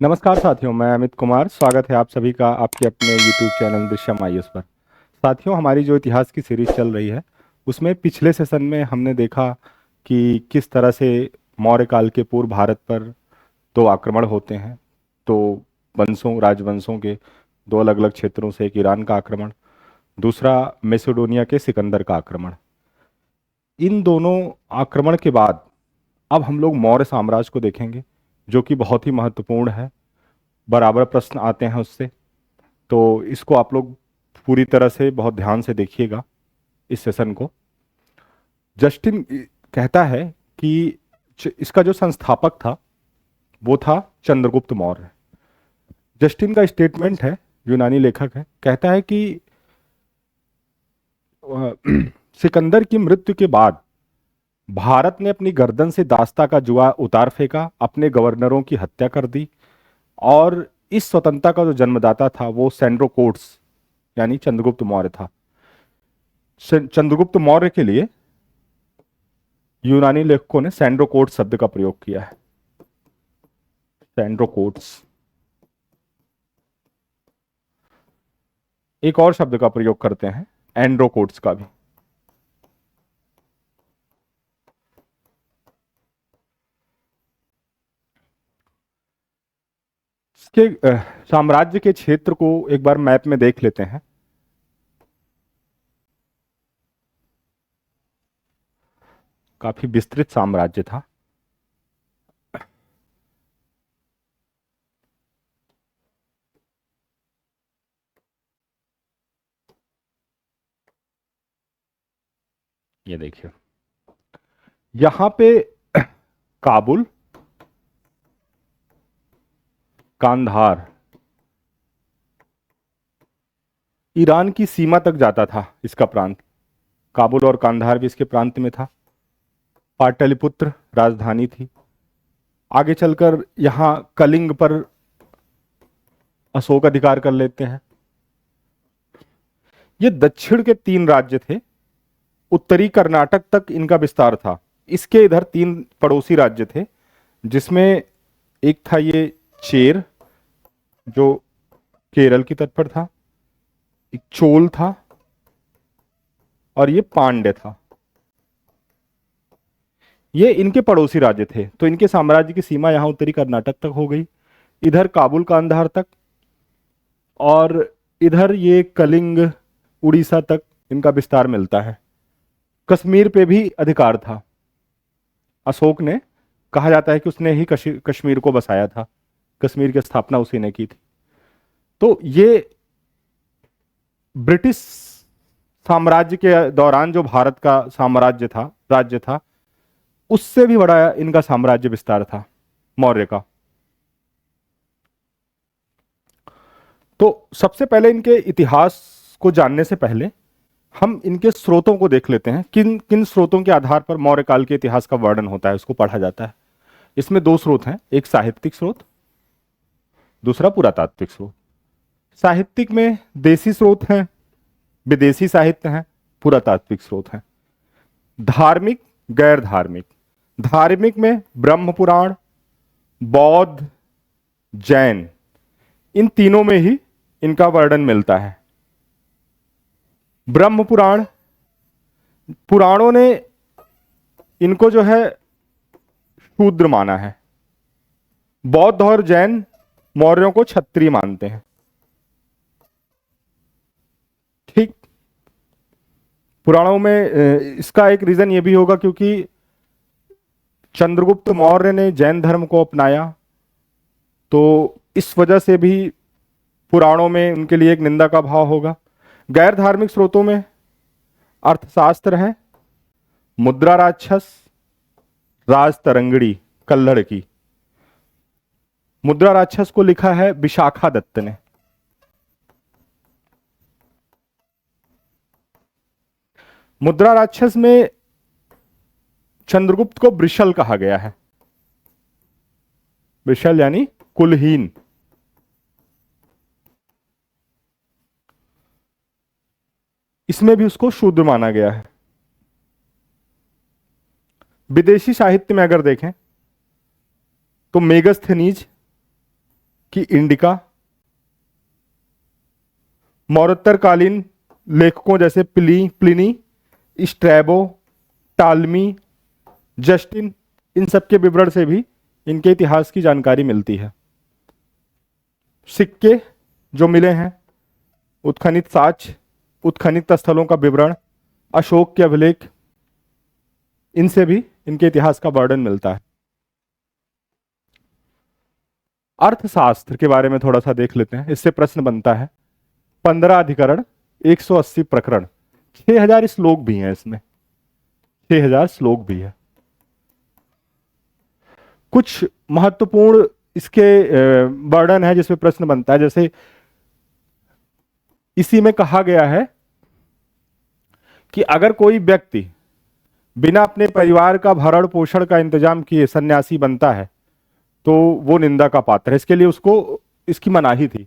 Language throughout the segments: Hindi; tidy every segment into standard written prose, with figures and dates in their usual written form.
नमस्कार साथियों, मैं अमित कुमार। स्वागत है आप सभी का आपके अपने YouTube चैनल दृश्यम आईएएस पर। साथियों, हमारी जो इतिहास की सीरीज चल रही है उसमें पिछले सेशन में हमने देखा कि किस तरह से मौर्य काल के पूर्व भारत पर दो आक्रमण होते हैं। तो राजवंशों के दो अलग अलग क्षेत्रों से, एक ईरान का आक्रमण, दूसरा मेसिडोनिया के सिकंदर का आक्रमण। इन दोनों आक्रमण के बाद अब हम लोग मौर्य साम्राज्य को देखेंगे, जो कि बहुत ही महत्वपूर्ण है। बराबर प्रश्न आते हैं उससे, तो इसको आप लोग पूरी तरह से बहुत ध्यान से देखिएगा इस सेशन को। जस्टिन कहता है कि इसका जो संस्थापक था वो था चंद्रगुप्त मौर्य। जस्टिन का स्टेटमेंट है, यूनानी लेखक है, कहता है कि सिकंदर की मृत्यु के बाद भारत ने अपनी गर्दन से दास्ता का जुआ उतार फेंका, अपने गवर्नरों की हत्या कर दी, और इस स्वतंत्रता का जो जन्मदाता था वो सैंड्रोकोट्स यानी चंद्रगुप्त मौर्य था। चंद्रगुप्त मौर्य के लिए यूनानी लेखकों ने सैंड्रोकोट्स शब्द का प्रयोग किया है। सैंड्रोकोट्स। एक और शब्द का प्रयोग करते हैं, एंड्रोकोट्स का भी। इसके साम्राज्य के क्षेत्र को एक बार मैप में देख लेते हैं। काफी विस्तृत साम्राज्य था। ये देखिए, यहां पे काबुल, कांधार, ईरान की सीमा तक जाता था इसका प्रांत। काबुल और कांधार भी इसके प्रांत में था। पाटलिपुत्र राजधानी थी। आगे चलकर यहां कलिंग पर अशोक अधिकार कर लेते हैं। ये दक्षिण के तीन राज्य थे। उत्तरी कर्नाटक तक इनका विस्तार था। इसके इधर तीन पड़ोसी राज्य थे, जिसमें एक था ये चेर, जो केरल की तट पर था, एक चोल था, और ये पांड्य था। ये इनके पड़ोसी राज्य थे। तो इनके साम्राज्य की सीमा यहां उत्तरी कर्नाटक तक हो गई, इधर काबुल का अंधार तक, और इधर ये कलिंग उड़ीसा तक इनका विस्तार मिलता है। कश्मीर पे भी अधिकार था। अशोक ने, कहा जाता है कि उसने ही कश्मीर को बसाया था। कश्मीर की स्थापना उसी ने की थी। तो ये ब्रिटिश साम्राज्य के दौरान जो भारत का साम्राज्य था, राज्य था, उससे भी बड़ा इनका साम्राज्य विस्तार था मौर्य का। तो सबसे पहले इनके इतिहास को जानने से पहले हम इनके स्रोतों को देख लेते हैं। किन किन स्रोतों के आधार पर मौर्य काल के इतिहास का वर्णन होता है, उसको पढ़ा जाता है। इसमें दो स्रोत हैं, एक साहित्यिक स्रोत, दूसरा पुरातात्विक स्रोत। साहित्यिक में देसी स्रोत हैं, विदेशी साहित्य हैं, पुरातात्विक स्रोत हैं। धार्मिक, गैर धार्मिक। धार्मिक में ब्रह्म पुराण, बौद्ध, जैन, इन तीनों में ही इनका वर्णन मिलता है। ब्रह्म पुराण, पुराणों ने इनको जो है शूद्र माना है। बौद्ध और जैन मौर्यों को क्षत्रिय मानते हैं। ठीक। पुराणों में इसका एक रीजन ये भी होगा क्योंकि चंद्रगुप्त मौर्य ने जैन धर्म को अपनाया, तो इस वजह से भी पुराणों में उनके लिए एक निंदा का भाव होगा। गैर धार्मिक स्रोतों में अर्थशास्त्र है, मुद्रा राक्षस, राजतरंगिणी कल्लड़ की। मुद्रा राक्षस को लिखा है विशाखा दत्त ने। मुद्रा राक्षस में चंद्रगुप्त को वृषल कहा गया है। वृषल यानी कुलहीन। इसमें भी उसको शूद्र माना गया है। विदेशी साहित्य में अगर देखें तो मेगस्थनीज कि इंडिका, मौर्योत्तरकालीन लेखकों जैसे प्लिनी, स्ट्रैबो, टालमी, जस्टिन, इन सब के विवरण से भी इनके इतिहास की जानकारी मिलती है। सिक्के जो मिले हैं, उत्खनित साक्ष्य, उत्खनित स्थलों का विवरण, अशोक के अभिलेख, इनसे भी इनके इतिहास का वर्णन मिलता है। अर्थशास्त्र के बारे में थोड़ा सा देख लेते हैं, इससे प्रश्न बनता है। 15 अधिकरण, 180 प्रकरण, 6000 श्लोक भी हैं इसमें, 6000 श्लोक भी है। कुछ महत्वपूर्ण इसके वर्णन है जिसमें प्रश्न बनता है, जैसे इसी में कहा गया है कि अगर कोई व्यक्ति बिना अपने परिवार का भरण पोषण का इंतजाम किए सन्यासी बनता है तो वो निंदा का पात्र है। इसके लिए उसको इसकी मनाही थी,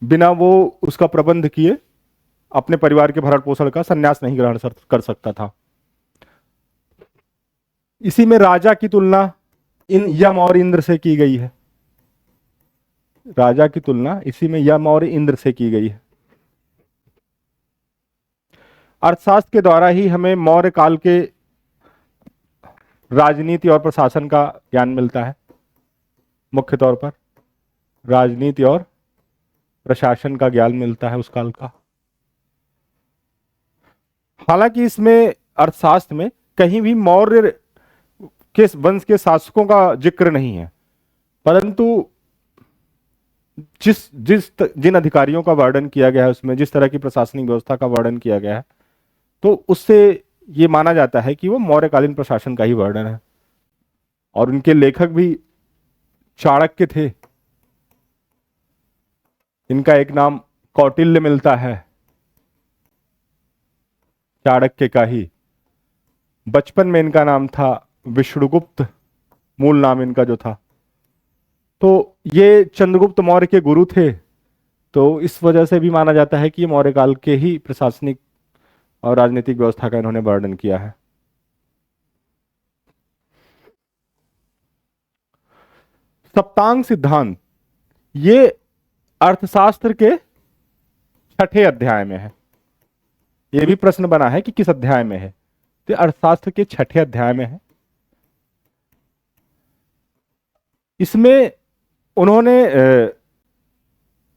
बिना वो उसका प्रबंध किए अपने परिवार के भरण पोषण का सन्यास नहीं ग्रहण कर सकता था। इसी में राजा की तुलना इन यम और इंद्र से की गई है। राजा की तुलना इसी में यम और इंद्र से की गई है। अर्थशास्त्र के द्वारा ही हमें मौर्य काल के राजनीति और प्रशासन का ज्ञान मिलता है। मुख्य तौर पर राजनीति और प्रशासन का ज्ञान मिलता है उस काल का। हालांकि इसमें अर्थशास्त्र में कहीं भी मौर्य के वंश के शासकों का जिक्र नहीं है, परंतु जिन अधिकारियों का वर्णन किया गया है उसमें जिस तरह की प्रशासनिक व्यवस्था का वर्णन किया गया है, तो उससे ये माना जाता है कि वो मौर्यकालीन प्रशासन का ही वर्णन है। और उनके लेखक भी चाणक्य थे। इनका एक नाम कौटिल्य मिलता है, चाणक्य का ही। बचपन में इनका नाम था विष्णुगुप्त, मूल नाम इनका जो था। तो ये चंद्रगुप्त मौर्य के गुरु थे, तो इस वजह से भी माना जाता है कि ये मौर्य काल के ही प्रशासनिक और राजनीतिक व्यवस्था का इन्होंने वर्णन किया है। सप्तांग सिद्धांत ये अर्थशास्त्र के 6ठे अध्याय में है। यह भी प्रश्न बना है कि किस अध्याय में है, तो अर्थशास्त्र के 6ठे अध्याय में है। इसमें उन्होंने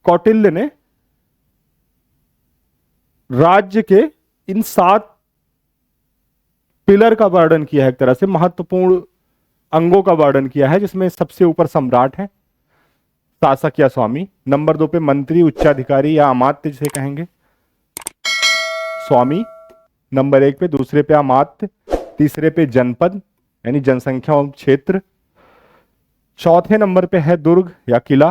कौटिल्य ने राज्य के इन 7 पिलर का वर्णन किया है, एक तरह से महत्वपूर्ण अंगों का वर्णन किया है, जिसमें सबसे ऊपर सम्राट है, शासक या स्वामी। नंबर 2 पे मंत्री, उच्चाधिकारी या अमात्य जिसे कहेंगे, स्वामी। नंबर 1 पे, दूसरे पे अमात्य, तीसरे पे जनपद यानी जनसंख्या और क्षेत्र, चौथे नंबर पे है दुर्ग या किला,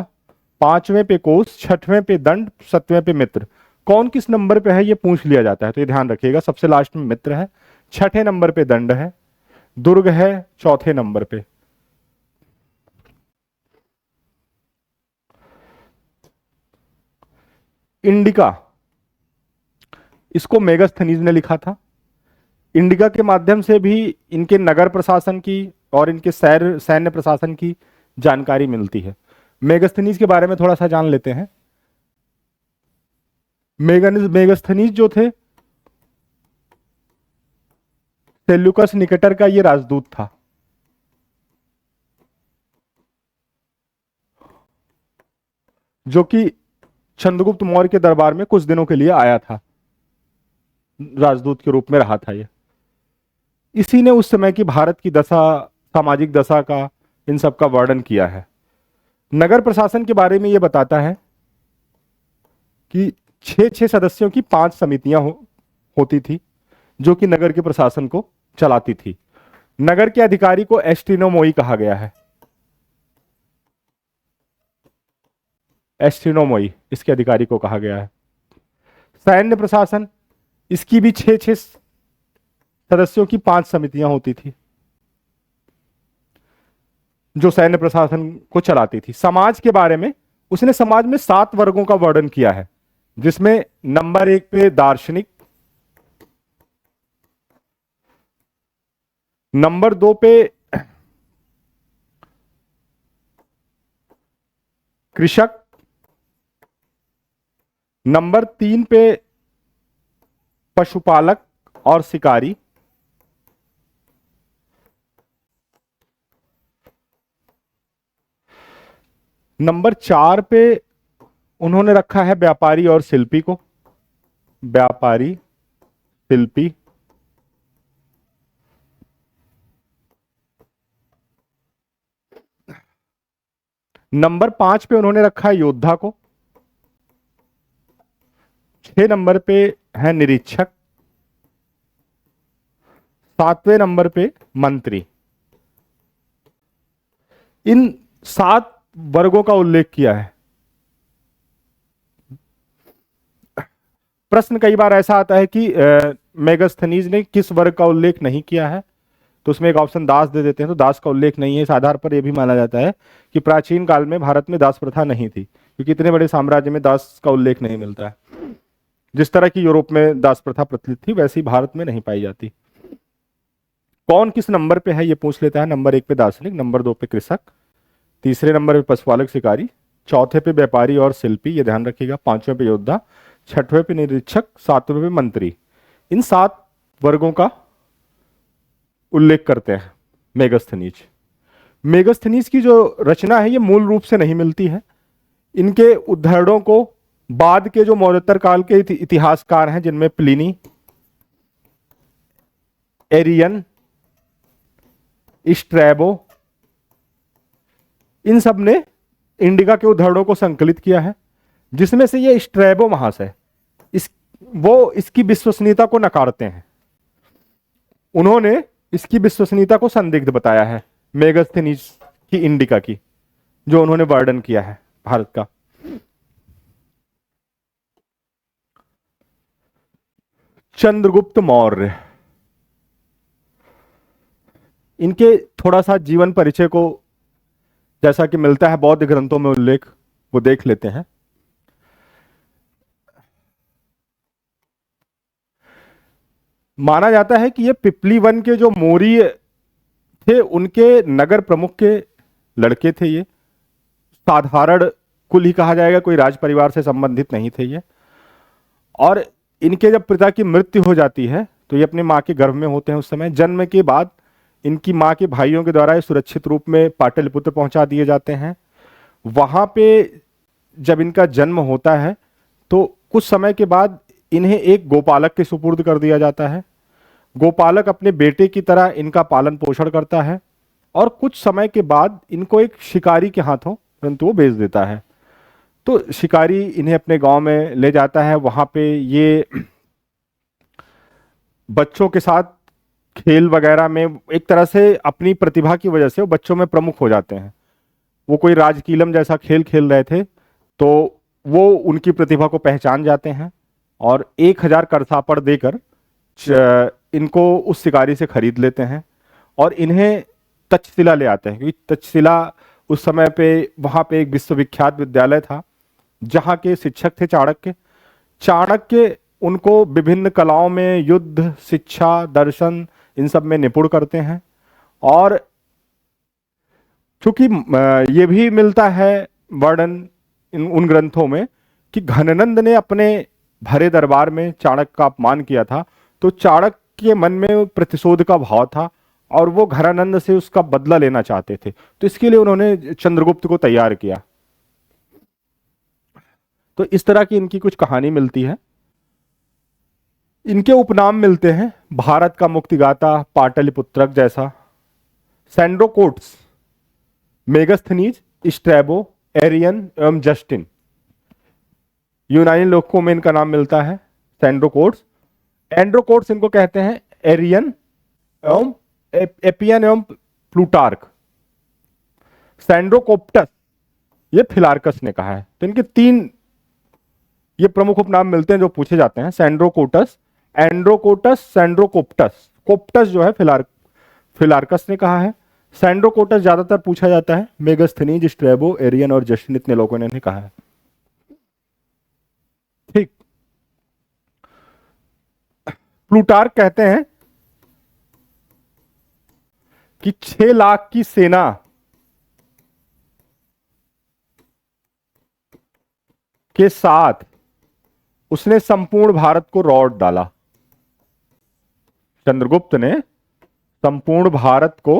5वें पे कोष, 6वें पे दंड, 7वें पे मित्र। कौन किस नंबर पे है ये पूछ लिया जाता है, तो ये ध्यान रखिएगा। सबसे लास्ट में मित्र है, 6ठे नंबर पे दंड है, दुर्ग है 4थे नंबर पे। इंडिका, इसको मेगास्थनीज ने लिखा था। इंडिका के माध्यम से भी इनके नगर प्रशासन की और इनके सैन्य प्रशासन की जानकारी मिलती है। मेगास्थनीज के बारे में थोड़ा सा जान लेते हैं। मेगास्थनीज जो थे, सेल्यूकस निकेटर का ये राजदूत था। जो कि चंद्रगुप्त मौर्य के दरबार में कुछ दिनों के लिए आया था, राजदूत के रूप में रहा था ये। इसी ने उस समय की भारत की दशा, सामाजिक दशा का, इन सब का वर्णन किया है। नगर प्रशासन के बारे में यह बताता है कि 6 सदस्यों की 5 समितियां होती थी जो कि नगर के प्रशासन को चलाती थी। नगर के अधिकारी को एस्ट्रिनोमोई कहा गया है, एस्ट्रिनोमोई इसके अधिकारी को कहा गया है। सैन्य प्रशासन, इसकी भी 6 सदस्यों की 5 समितियां होती थी जो सैन्य प्रशासन को चलाती थी। समाज के बारे में उसने समाज में 7 वर्गों का वर्णन किया है, जिसमें नंबर 1 पे दार्शनिक, नंबर 2 पे कृषक, नंबर 3 पे पशुपालक और शिकारी, नंबर 4 पे उन्होंने रखा है व्यापारी और शिल्पी को, व्यापारी शिल्पी, नंबर 5 पे उन्होंने रखा है योद्धा को, 6 नंबर पे है निरीक्षक, 7वें नंबर पे मंत्री। इन 7 वर्गों का उल्लेख किया है। प्रश्न कई बार ऐसा आता है कि मेगास्थनीज ने किस वर्ग का उल्लेख नहीं किया है, तो उसमें एक ऑप्शन दास दे देते हैं, तो दास का उल्लेख नहीं है। इस आधार पर यह भी माना जाता है कि प्राचीन काल में भारत में दास प्रथा नहीं थी, क्योंकि इतने बड़े साम्राज्य में दास का उल्लेख नहीं मिलता है। जिस तरह की यूरोप में दास प्रथा प्रचलित थी, वैसी भारत में नहीं पाई जाती। कौन किस नंबर पे है ये पूछ लेता है। नंबर 1 पे दार्शनिक, नंबर 2 पे कृषक, तीसरे नंबर पे पशुपालक शिकारी, चौथे पे व्यापारी और शिल्पी, ये ध्यान रखिएगा, 5वें पे योद्धा, 6वें पे निरीक्षक, 7वें पे मंत्री। इन 7 वर्गों का उल्लेख करते हैं मेगास्थनीज। मेगास्थनीज की जो रचना है ये मूल रूप से नहीं मिलती है। इनके उद्धरणों को बाद के जो मौर्योत्तर काल के इतिहासकार हैं, जिनमें प्लिनी, एरियन, स्ट्रैबो, इन सब ने इंडिका के उद्धरणों को संकलित किया है, जिसमें से ये स्ट्रैबो महाशय वो इसकी विश्वसनीयता को नकारते हैं। उन्होंने इसकी विश्वसनीयता को संदिग्ध बताया है, मेगास्थनीज की इंडिका की, जो उन्होंने वर्णन किया है भारत का। चंद्रगुप्त मौर्य, इनके थोड़ा सा जीवन परिचय को, जैसा कि मिलता है बौद्ध ग्रंथों में उल्लेख, वो देख लेते हैं। माना जाता है कि ये पिपली वन के जो मौर्य थे, उनके नगर प्रमुख के लड़के थे। ये साधारण कुल ही कहा जाएगा, कोई राज परिवार से संबंधित नहीं थे ये। और इनके जब पिता की मृत्यु हो जाती है, तो ये अपनी माँ के गर्भ में होते हैं। उस समय जन्म के बाद इनकी माँ के भाइयों के द्वारा ये सुरक्षित रूप में पाटलिपुत्र पहुंचा दिए जाते हैं। वहां पे जब इनका जन्म होता है, तो कुछ समय के बाद इन्हें एक गोपालक के सुपुर्द कर दिया जाता है। गोपालक अपने बेटे की तरह इनका पालन पोषण करता है, और कुछ समय के बाद इनको एक शिकारी के हाथों परंतु वो बेच देता है। तो शिकारी इन्हें अपने गांव में ले जाता है। वहां पे ये बच्चों के साथ खेल वगैरह में, एक तरह से अपनी प्रतिभा की वजह से वो बच्चों में प्रमुख हो जाते हैं। वो कोई राजकीलम जैसा खेल खेल रहे थे, तो वो उनकी प्रतिभा को पहचान जाते हैं और 1000 करसापड़ देकर इनको उस शिकारी से खरीद लेते हैं और इन्हें तक्षशिला ले आते हैं, क्योंकि तक्षशिला उस समय पे वहां पे एक विश्वविख्यात विद्यालय था, जहां के शिक्षक थे चाणक्य। चाणक्य उनको विभिन्न कलाओं में, युद्ध, शिक्षा, दर्शन, इन सब में निपुण करते हैं। और चूंकि ये भी मिलता है वर्णन उन ग्रंथों में कि घननंद ने अपने भरे दरबार में चाणक्य का अपमान किया था, तो चाणक्य के मन में प्रतिशोध का भाव था और वो घनानंद से उसका बदला लेना चाहते थे। तो इसके लिए उन्होंने चंद्रगुप्त को तैयार किया। तो इस तरह की इनकी कुछ कहानी मिलती है। इनके उपनाम मिलते हैं, भारत का मुक्तिगाता, पाटलिपुत्रक जैसा, सैंड्रोकोट्स, मेगास्थनीज, स्ट्रैबो, एरियन एवं जस्टिन। यूनानी लोगों में इनका नाम मिलता है सैंड्रोकोट्स। एंड्रोकोट्स इनको कहते हैं एरियन एवं एपियन एवं प्लूटार्क। सैंड्रोकोप्टस ये फिलार्कस ने कहा है। तो इनके 3 ये प्रमुख उपनाम मिलते हैं जो पूछे जाते हैं, सैंड्रोकोटस, एंड्रोकोटस, सैंड्रोकोप्टस। कोप्टस जो है फिलार्कस ने कहा है। सैंड्रोकोटस ज्यादातर पूछा जाता है, मेगास्थनीज, स्ट्रैबो, एरियन और जस्टिन, इतने लोगों ने कहा है। ठीक। प्लूटार्क कहते हैं कि 6 लाख की सेना के साथ उसने संपूर्ण भारत को रौंद डाला। चंद्रगुप्त ने संपूर्ण भारत को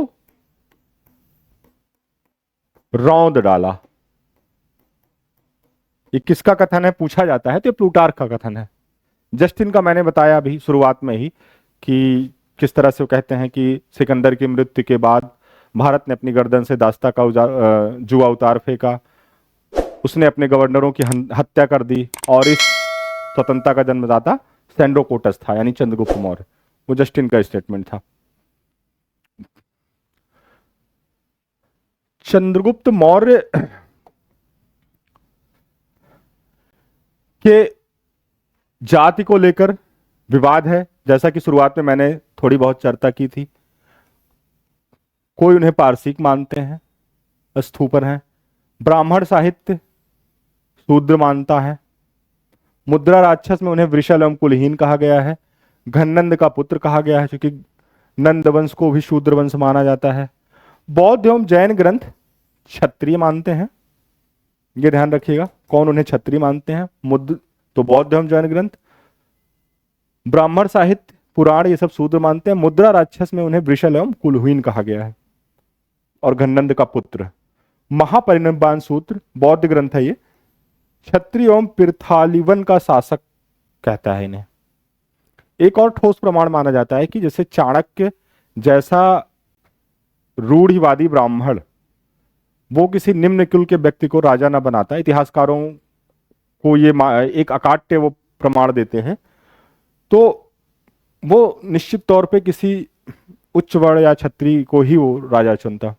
रौंद डाला। ये किसका कथन है पूछा जाता है तो ये प्लूटार्क का कथन है। जस्टिन का मैंने बताया अभी शुरुआत में ही कि किस तरह से वो कहते हैं कि सिकंदर की मृत्यु के बाद भारत ने अपनी गर्दन से दास्ता का जुआ उतार फेंका, उसने अपने गवर्नरों की हत्या कर दी और इस स्वतंत्रता का जन्मदाता सेंड्रोकोटस था यानी चंद्रगुप्त मौर्य। वो जस्टिन का स्टेटमेंट था। चंद्रगुप्त मौर्य के जाति को लेकर विवाद है, जैसा कि शुरुआत में मैंने थोड़ी बहुत चर्चा की थी। कोई उन्हें पारसिक मानते हैं, स्थूपर हैं, ब्राह्मण साहित्य शूद्र मानता है, मुद्रा राक्षस में उन्हें वृषल एवं कुलहीन कहा गया है, घननंद का पुत्र कहा गया है क्योंकि नंद वंश को भी शूद्र वंश माना जाता है। बौद्ध एवं जैन ग्रंथ क्षत्रिय मानते हैं, ये ध्यान रखिएगा कौन उन्हें क्षत्रिय मानते हैं। तो बौद्ध एवं जैन ग्रंथ, ब्राह्मण साहित्य पुराण ये सब शूद्र मानते हैं। मुद्रा राक्षस में उन्हें वृषल एवं कुलहीन कहा गया है और घननंद का पुत्र। महापरिनिर्वाण सूत्र बौद्ध ग्रंथ है ये, क्षत्रिय एवं पृथालिवन का शासक कहता है इन्हें। एक और ठोस प्रमाण माना जाता है कि जैसे चाणक्य जैसा रूढ़िवादी ब्राह्मण वो किसी निम्न कुल के व्यक्ति को राजा न बनाता, इतिहासकारों को ये एक अकाट्य वो प्रमाण देते हैं, तो वो निश्चित तौर पे किसी उच्च वर्ण या क्षत्रिय को ही वो राजा चुनता।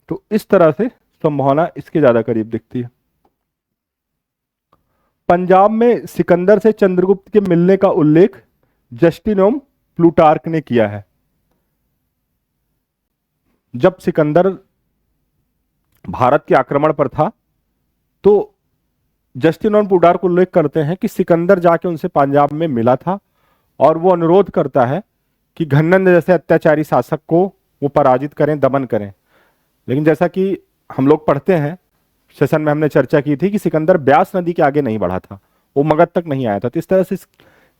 तो इस तरह से संभावना इसके ज्यादा करीब दिखती है। पंजाब में सिकंदर से चंद्रगुप्त के मिलने का उल्लेख जस्टिन एवं प्लूटार्क ने किया है। जब सिकंदर भारत के आक्रमण पर था तो जस्टिन और प्लूटार्क उल्लेख करते हैं कि सिकंदर जाके उनसे पंजाब में मिला था और वो अनुरोध करता है कि घननंद जैसे अत्याचारी शासक को वो पराजित करें, दमन करें। लेकिन जैसा कि हम लोग पढ़ते हैं, सेशन में हमने चर्चा की थी कि सिकंदर ब्यास नदी के आगे नहीं बढ़ा था, वो मगध तक नहीं आया था। तो इस तरह से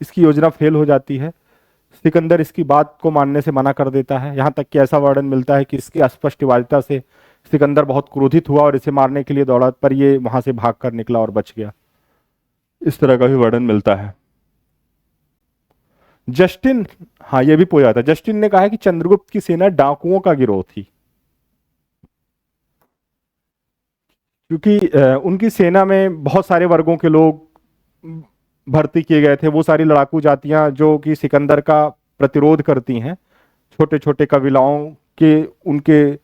इसकी योजना फेल हो जाती है। सिकंदर इसकी बात को मानने से मना कर देता है। यहां तक कि ऐसा वर्णन मिलता है कि इसकी अस्पष्टवादिता से सिकंदर बहुत क्रोधित हुआ और इसे मारने के लिए दौड़ा, पर ये वहां से भागकर निकला और बच गया। इस तरह का भी वर्णन मिलता है। जस्टिन, हाँ ये भी पूछा था, जस्टिन ने कहा है कि चंद्रगुप्त की सेना डाकुओं का गिरोह थी, क्योंकि उनकी सेना में बहुत सारे वर्गों के लोग भर्ती किए गए थे। वो सारी लड़ाकू जातियां जो कि सिकंदर का प्रतिरोध करती हैं, छोटे छोटे कबीलाओं के, उनके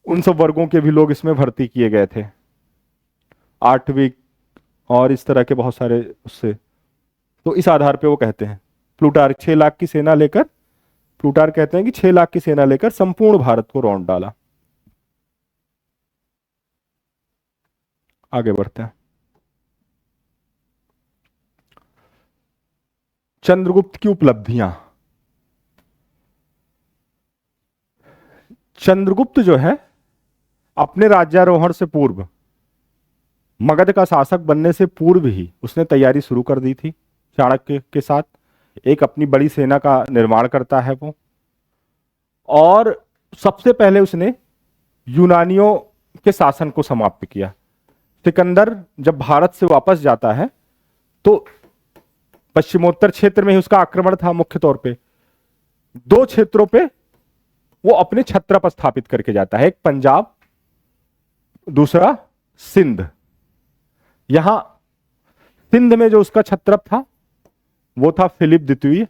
उन सब वर्गों के भी लोग इसमें भर्ती किए गए थे। आर्टविक और इस तरह के बहुत सारे उससे, तो इस आधार पे वो कहते हैं प्लूटार्क 6 लाख की सेना लेकर, प्लूटार्क कहते हैं कि 6 लाख की सेना लेकर संपूर्ण भारत को रौंद डाला। आगे बढ़ते हैं। चंद्रगुप्त की उपलब्धियां। चंद्रगुप्त जो है अपने राज्यारोहण से पूर्व, मगध का शासक बनने से पूर्व ही उसने तैयारी शुरू कर दी थी। चाणक्य के साथ एक अपनी बड़ी सेना का निर्माण करता है वो, और सबसे पहले उसने यूनानियों के शासन को समाप्त किया। सिकंदर जब भारत से वापस जाता है तो पश्चिमोत्तर क्षेत्र में ही उसका आक्रमण था। मुख्य तौर पे 2 क्षेत्रों पे वो अपने छत्रप स्थापित करके जाता है, एक पंजाब, दूसरा सिंध। यहां सिंध में जो उसका छत्रप था वो था फिलिप द्वितीय,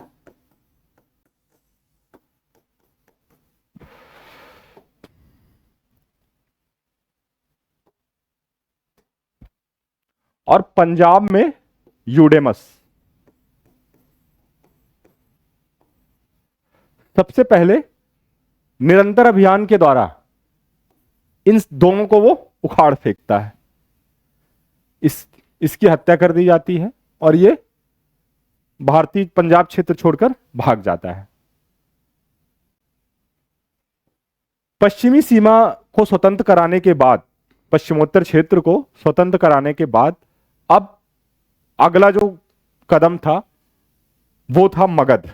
और पंजाब में यूडेमस। सबसे पहले निरंतर अभियान के द्वारा इन दोनों को वो उखाड़ फेंकता है, इसकी हत्या कर दी जाती है और ये भारतीय पंजाब क्षेत्र छोड़कर भाग जाता है। पश्चिमी सीमा को स्वतंत्र कराने के बाद पश्चिमोत्तर क्षेत्र को स्वतंत्र कराने के बाद अब अगला जो कदम था वो था मगध।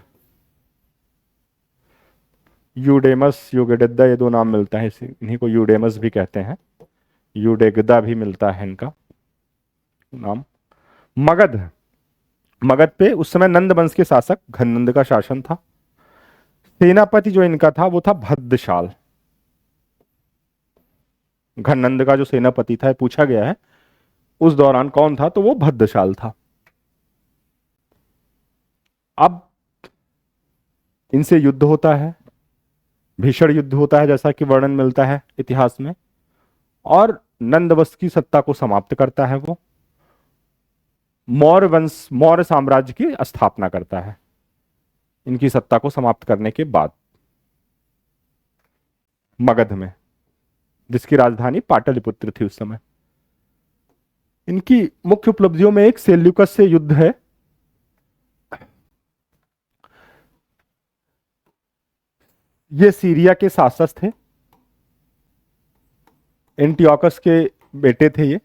यूडेमस, युगेडिद्दा, ये दो नाम मिलता है, इन्हीं को यूडेमस भी कहते हैं, यूडेगदा भी मिलता है इनका नाम। मगध, मगध पे उस समय नंद वंश के शासक घननंद का शासन था। सेनापति जो इनका था वो था भद्रशाल। घननंद का जो सेनापति था, पूछा गया है उस दौरान कौन था, तो वो भद्रशाल था। अब इनसे युद्ध होता है, भीषण युद्ध होता है जैसा कि वर्णन मिलता है इतिहास में, और नंद वंश की सत्ता को समाप्त करता है वो, मौर्य वंश, मौर्य साम्राज्य की स्थापना करता है इनकी सत्ता को समाप्त करने के बाद मगध में, जिसकी राजधानी पाटलिपुत्र थी उस समय। इनकी मुख्य उपलब्धियों में एक सेल्यूकस से युद्ध है। ये सीरिया के शासक थे, एंटियोकस के बेटे थे ये,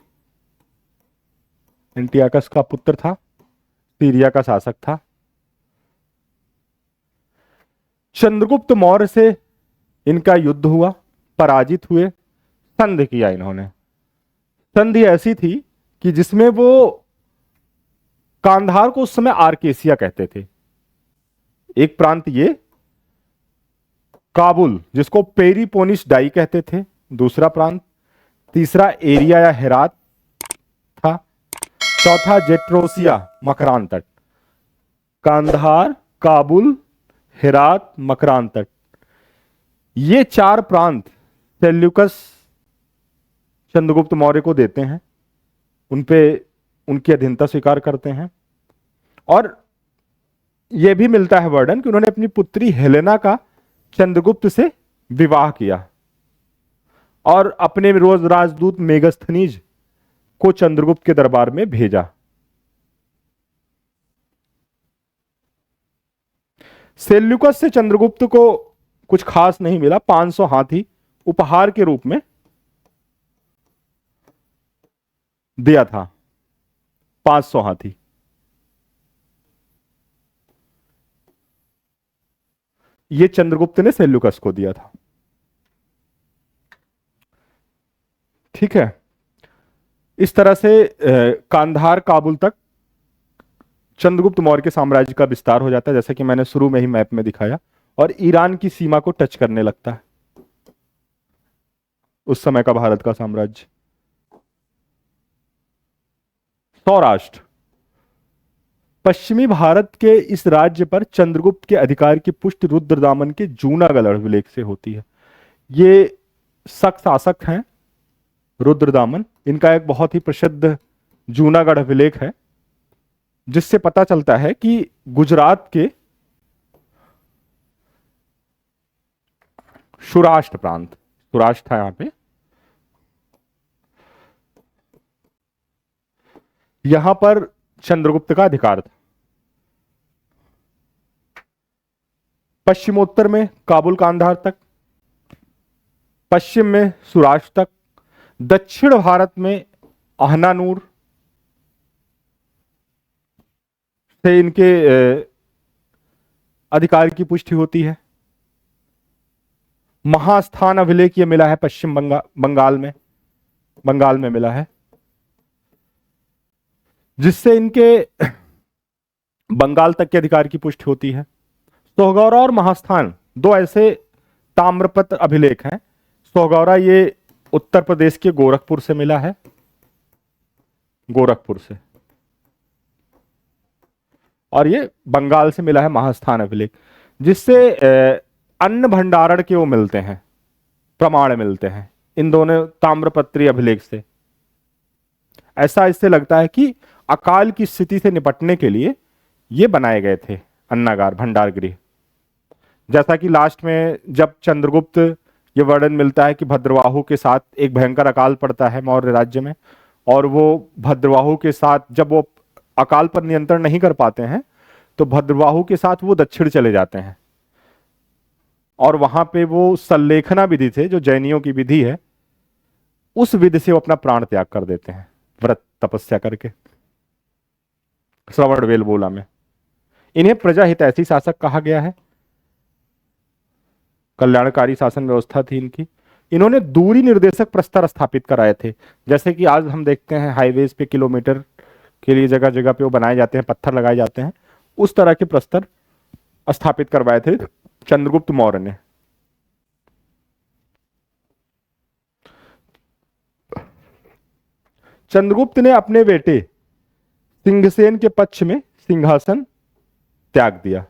एंटियोकस का पुत्र था, सीरिया का शासक था। चंद्रगुप्त मौर्य से इनका युद्ध हुआ, पराजित हुए, संधि किया इन्होंने। संधि ऐसी थी कि जिसमें वो कांधार को उस समय आर्केसिया कहते थे, एक प्रांत ये, काबुल जिसको पेरिपोनिस डाई कहते थे दूसरा प्रांत, तीसरा एरिया या हेरात था, चौथा जेट्रोसिया मकरान तट। कांधार, काबुल, हेरात, मकरान तट, ये चार प्रांत सेल्यूकस चंद्रगुप्त मौर्य को देते हैं, उनपे उनकी अधीनता स्वीकार करते हैं। और यह भी मिलता है वर्णन कि उन्होंने अपनी पुत्री हेलेना का चंद्रगुप्त से विवाह किया और अपने रोज राजदूत मेगस्थनीज को चंद्रगुप्त के दरबार में भेजा। सेल्यूकस से चंद्रगुप्त को कुछ खास नहीं मिला, 500 हाथी उपहार के रूप में दिया था, 500 हाथी। ये चंद्रगुप्त ने सेल्यूकस को दिया था। ठीक है, इस तरह से कांधार, काबुल तक चंद्रगुप्त मौर्य के साम्राज्य का विस्तार हो जाता है, जैसे कि मैंने शुरू में ही मैप में दिखाया, और ईरान की सीमा को टच करने लगता है उस समय का भारत का साम्राज्य। सौराष्ट्र, पश्चिमी भारत के इस राज्य पर चंद्रगुप्त के अधिकार की पुष्टि रुद्रदामन के जूनागढ़ अभिलेख से होती है। ये शक शासक हैं रुद्रदामन, इनका एक बहुत ही प्रसिद्ध जूनागढ़ अभिलेख है, जिससे पता चलता है कि गुजरात के सौराष्ट्र प्रांत, सौराष्ट्र था यहां पे, यहां पर चंद्रगुप्त का अधिकार था। पश्चिमोत्तर में काबुल कांधार तक, पश्चिम में सौराष्ट्र तक, दक्षिण भारत में आहनानूर से इनके अधिकार की पुष्टि होती है। महास्थान अभिलेख ये मिला है पश्चिम बंगाल में मिला है, जिससे इनके बंगाल तक के अधिकार की पुष्टि होती है। सोहगौरा और महास्थान दो ऐसे ताम्रपत्र अभिलेख हैं। सोहगौरा ये उत्तर प्रदेश के गोरखपुर से मिला है, गोरखपुर से, और ये बंगाल से मिला है महास्थान अभिलेख, जिससे अन्न भंडारण के वो मिलते हैं, प्रमाण मिलते हैं इन दोनों ताम्रपत्री अभिलेख से। ऐसा इससे लगता है कि अकाल की स्थिति से निपटने के लिए ये बनाए गए थे अन्नागार, भंडार गृह। जैसा कि लास्ट में जब चंद्रगुप्त, ये वर्णन मिलता है कि भद्रवाहु के साथ एक भयंकर अकाल पड़ता है मौर्य राज्य में, और वो भद्रवाहु के साथ जब वो अकाल पर नियंत्रण नहीं कर पाते हैं तो भद्रवाहु के साथ वो दक्षिण चले जाते हैं, और वहां पे वो सल्लेखना विधि थे, जो जैनियों की विधि है, उस विधि से वो अपना प्राण त्याग कर देते हैं, व्रत तपस्या करके, श्रवण बेलगोला में। इन्हें प्रजा हितैषी शासक कहा गया है, कल्याणकारी शासन व्यवस्था थी इनकी। इन्होंने दूरी निर्देशक प्रस्तर स्थापित कराए थे, जैसे कि आज हम देखते हैं हाईवेज पे किलोमीटर के लिए जगह जगह पे वो बनाए जाते हैं, पत्थर लगाए जाते हैं, उस तरह के प्रस्तर स्थापित करवाए थे चंद्रगुप्त मौर्य ने। चंद्रगुप्त ने अपने बेटे सिंघसेन के पक्ष में सिंहासन त्याग दिया।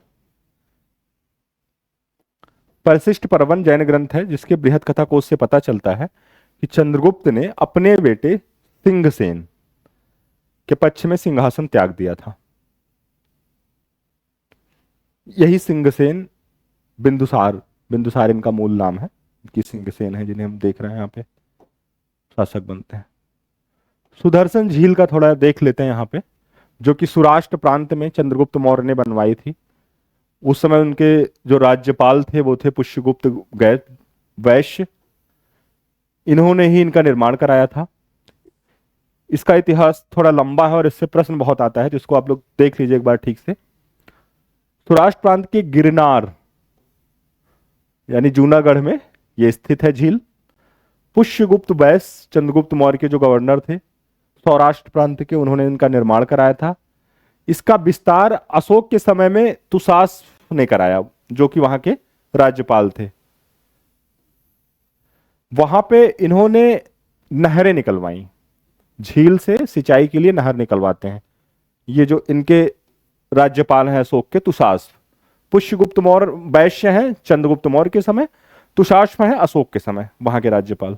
परिशिष्ट पर्वन जैन ग्रंथ है, जिसके बृहद कथा कोश से पता चलता है कि चंद्रगुप्त ने अपने बेटे सिंघसेन के पक्ष में सिंहासन त्याग दिया था। यही सिंघसेन बिंदुसार, बिंदुसार इनका मूल नाम है, कि सिंघसेन है जिन्हें हम देख रहे हैं यहाँ पे शासक बनते हैं। सुदर्शन झील का थोड़ा देख लेते हैं यहाँ पे, जो कि सौराष्ट्र प्रांत में चंद्रगुप्त मौर्य ने बनवाई थी। उस समय उनके जो राज्यपाल थे वो थे पुष्यगुप्त वैश्य, इन्होंने ही इनका निर्माण कराया था। इसका इतिहास थोड़ा लंबा है और इससे प्रश्न बहुत आता है, जिसको आप लोग देख लीजिए एक बार ठीक से। सौराष्ट्र प्रांत के गिरनार यानी जूनागढ़ में यह स्थित है झील। पुष्यगुप्त वैश्य चंद्रगुप्त मौर्य के जो गवर्नर थे सौराष्ट्र प्रांत के, उन्होंने इनका निर्माण कराया था। इसका विस्तार अशोक के समय में तुषास ने कराया, जो कि वहां के राज्यपाल थे। वहां पे इन्होंने नहरें निकलवाई, झील से सिंचाई के लिए नहर निकलवाते हैं। ये जो इनके राज्यपाल हैं अशोक के, तुषास। पुष्यगुप्त मौर्य वैश्य हैं चंद्रगुप्त मौर्य के समय, तुषाश्व है अशोक के समय वहां के राज्यपाल।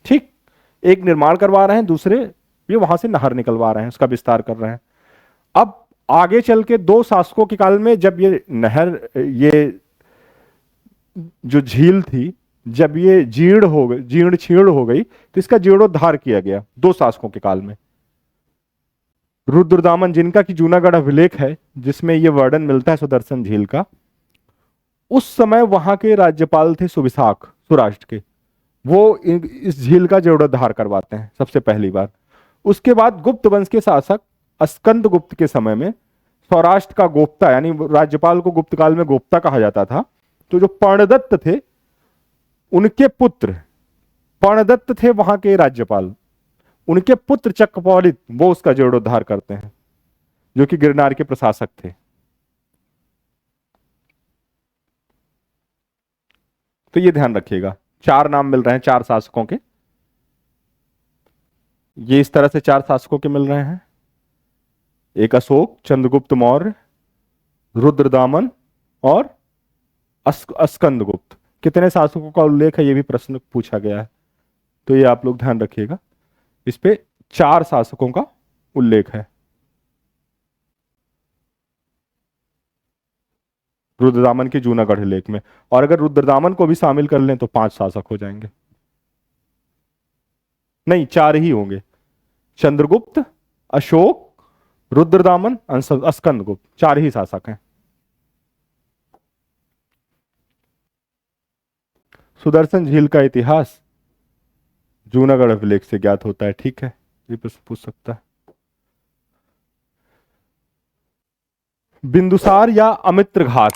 ठीक, एक निर्माण करवा रहे हैं, दूसरे ये वहां से नहर निकलवा रहे हैं, उसका विस्तार कर रहे हैं। अब आगे चल के दो शासकों के काल में जब ये नहर, ये जो झील थी, जब ये जीर्ण हो गई, जीर्ण छीर्ण हो गई, तो इसका जीर्णोद्धार किया गया दो शासकों के काल में। रुद्रदामन, जिनका कि जूनागढ़ अभिलेख है जिसमें यह वर्णन मिलता है सुदर्शन झील का, उस समय वहां के राज्यपाल थे सुविशाख, सौराष्ट्र के। वो इस झील का जीर्णोद्धार करवाते हैं सबसे पहली बार। उसके बाद गुप्त वंश के शासक अस्कंद गुप्त के समय में सौराष्ट्र का गोप्ता, यानी राज्यपाल को गुप्त काल में गोप्ता कहा जाता था, तो जो पर्णदत्त थे उनके पुत्र, पर्णदत्त थे वहां के राज्यपाल, उनके पुत्र चक्रपालित वो उसका जीर्णोद्धार करते हैं, जो कि गिरनार के प्रशासक थे। तो ये ध्यान रखिएगा, चार नाम मिल रहे हैं चार शासकों के। ये इस तरह से चार शासकों के मिल रहे हैं, एक अशोक, चंद्रगुप्त मौर्य, रुद्रदामन और अस्कंदगुप्त। कितने शासकों का उल्लेख है ये भी प्रश्न पूछा गया है, तो ये आप लोग ध्यान रखिएगा। इस पे चार शासकों का उल्लेख है रुद्रदामन के जूनागढ़ लेख में, और अगर रुद्रदामन को भी शामिल कर लें तो पांच शासक हो जाएंगे। नहीं, चार ही होंगे, चंद्रगुप्त, अशोक, रुद्रदामन, अस्कंदगुप्त, चार ही शासक हैं। सुदर्शन झील का इतिहास जूनागढ़ अभिलेख से ज्ञात होता है, ठीक है, ये प्रश्न पूछ सकता है। बिंदुसार या अमित्रघात,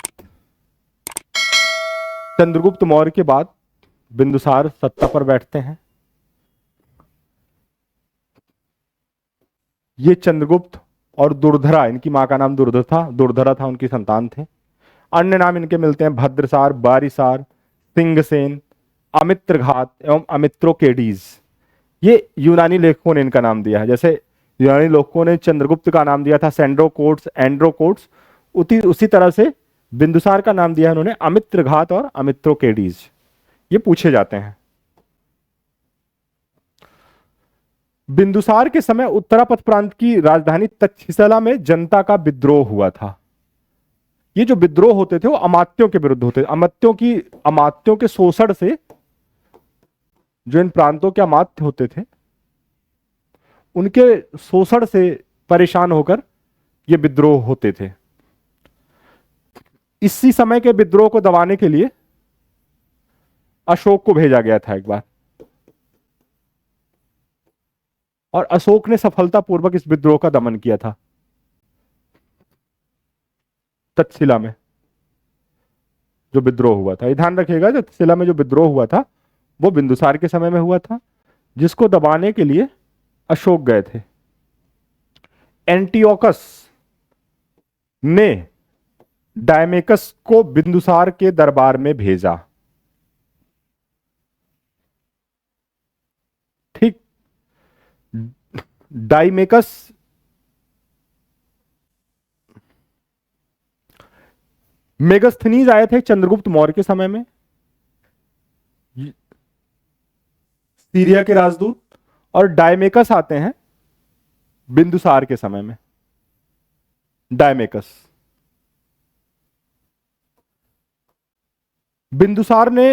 चंद्रगुप्त मौर्य के बाद बिंदुसार सत्ता पर बैठते हैं। ये चंद्रगुप्त और दुर्धरा, इनकी मां का नाम दुर्धरा था, उनकी संतान थे। अन्य नाम इनके मिलते हैं भद्रसार, बारिसार, सिंघसेन, अमित्रघात एवं अमित्रोकेडीज। ये यूनानी लेखकों ने इनका नाम दिया है। जैसे यूनानी लेखकों ने चंद्रगुप्त का नाम दिया था सेंड्रोकोट्स, एंड्रोकोट्स, उसी तरह से बिंदुसार का नाम दिया है उन्होंने अमित्रघात और अमित्रोकेडीज। ये पूछे जाते हैं। बिंदुसार के समय उत्तरापथ प्रांत की राजधानी तक्षशिला में जनता का विद्रोह हुआ था। ये जो विद्रोह होते थे वो अमात्यों के विरुद्ध होते, अमात्यों के शोषण से, जो इन प्रांतों के अमात्य होते थे उनके शोषण से परेशान होकर ये विद्रोह होते थे। इसी समय के विद्रोह को दबाने के लिए अशोक को भेजा गया था एक बार। और अशोक ने सफलतापूर्वक इस विद्रोह का दमन किया था। तक्षशिला में जो विद्रोह हुआ था, ये ध्यान रखिएगा, जो तक्षशिला में जो विद्रोह हुआ था वो बिंदुसार के समय में हुआ था, जिसको दबाने के लिए अशोक गए थे। एंटियोकस ने डायमेकस को बिंदुसार के दरबार में भेजा। ठीक, डायमेकस मेगस्थनीज आए थे चंद्रगुप्त मौर्य के समय में, सीरिया के राजदूत, और डायमेकस आते हैं बिंदुसार के समय में। डायमेकस, बिंदुसार ने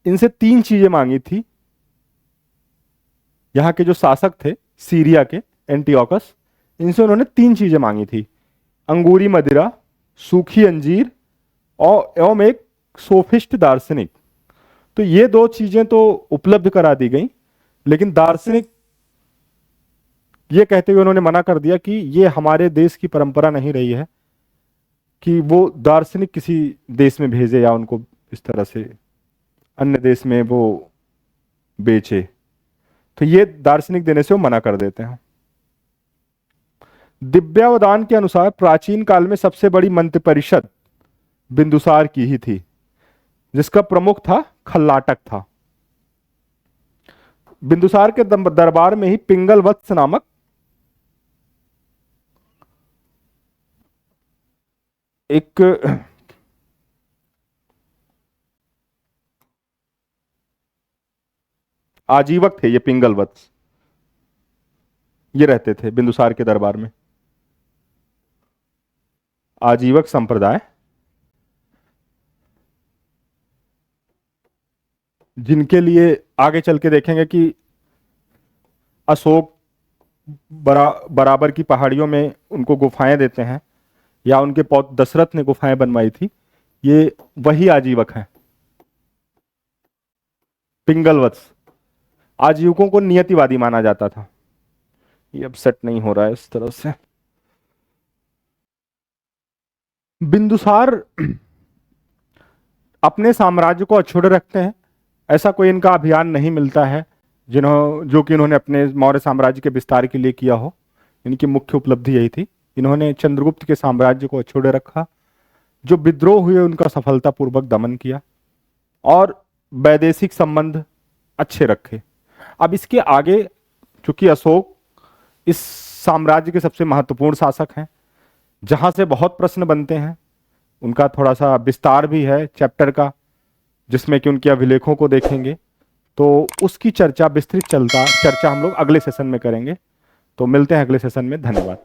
इनसे 3 चीजें मांगी थी। यहां के जो शासक थे सीरिया के, एंटियोकस, इनसे उन्होंने 3 चीजें मांगी थी: अंगूरी मदिरा, सूखी अंजीर और एवं एक सोफिस्ट दार्शनिक। तो ये 2 चीजें तो उपलब्ध करा दी गई, लेकिन दार्शनिक ये कहते हुए उन्होंने मना कर दिया कि ये हमारे देश की परंपरा नहीं रही है कि वो दार्शनिक किसी देश में भेजे या उनको इस तरह से अन्य देश में वो बेचे। तो ये दार्शनिक देने से वो मना कर देते हैं। दिव्यावदान के अनुसार प्राचीन काल में सबसे बड़ी मंत्र परिषद बिंदुसार की ही थी, जिसका प्रमुख था खल्लाटक था। बिंदुसार के दरबार में ही पिंगल वत्स नामक एक आजीवक थे, ये पिंगल वत्स, ये रहते थे बिंदुसार के दरबार में। आजीवक संप्रदाय, जिनके लिए आगे चल के देखेंगे कि अशोक बराबर की पहाड़ियों में उनको गुफाएं देते हैं, या उनके पौत्र दशरथ ने गुफाएं बनवाई थी, ये वही आजीवक हैं। पिंगलवत्स आजीवकों को नियतिवादी माना जाता था। ये अब सेट नहीं हो रहा है इस तरह से। बिंदुसार अपने साम्राज्य को अछूते रखते हैं, ऐसा कोई इनका अभियान नहीं मिलता है जो कि इन्होंने अपने मौर्य साम्राज्य के विस्तार के लिए किया हो। इनकी मुख्य उपलब्धि यही थी, इन्होंने चंद्रगुप्त के साम्राज्य को अछूते रखा, जो विद्रोह हुए उनका सफलतापूर्वक दमन किया, और वैदेशिक संबंध अच्छे रखे। अब इसके आगे, चूंकि अशोक इस साम्राज्य के सबसे महत्वपूर्ण शासक हैं, जहां से बहुत प्रश्न बनते हैं, उनका थोड़ा सा विस्तार भी है चैप्टर का, जिसमें कि उनके अभिलेखों को देखेंगे, तो उसकी चर्चा विस्तृत चर्चा हम लोग अगले सेशन में करेंगे। तो मिलते हैं अगले सेशन में। धन्यवाद।